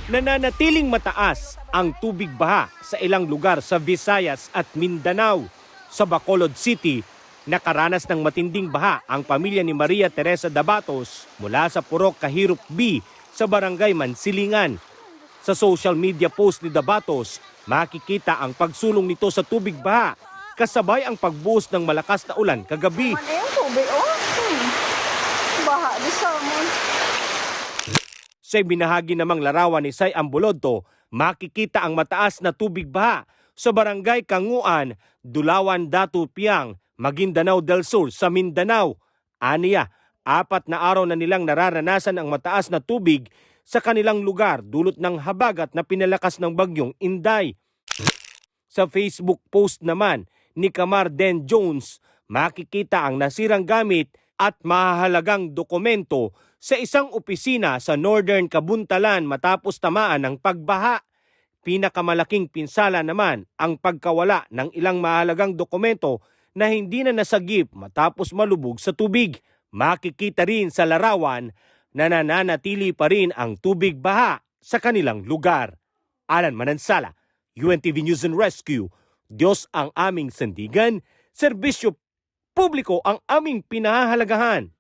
Nananatiling mataas ang tubig baha sa ilang lugar sa Visayas at Mindanao. Sa Bacolod City, nakaranas ng matinding baha ang pamilya ni Maria Teresa Dabatos mula sa Purok Kahirop B sa Barangay Mansilingan. Sa social media post ni Dabatos, makikita ang pagsulong nito sa tubig baha kasabay ang pagbuhos ng malakas na ulan kagabi. Ano yung tubig? Oh, baha di sa amon. Sa binahagi namang larawan ni Say Ambulodto, makikita ang mataas na tubig baha sa Barangay Kanguan, Dulawan, Datu, Piang, Maguindanao del Sur sa Mindanao. Aniya, 4 na araw na nilang nararanasan ang mataas na tubig sa kanilang lugar dulot ng habagat na pinalakas ng bagyong Inday. Sa Facebook post naman ni Kamar Den Jones, makikita ang nasirang gamit at mahahalagang dokumento sa isang opisina sa Northern Kabuntalan matapos tamaan ng pagbaha. Pinakamalaking pinsala naman ang pagkawala ng ilang mahalagang dokumento na hindi na nasagip matapos malubog sa tubig. Makikita rin sa larawan na nananatili pa rin ang tubig baha sa kanilang lugar. Alan Manansala, UNTV News and Rescue. Diyos ang aming sandigan, serbisyo publiko ang aming pinahahalagahan.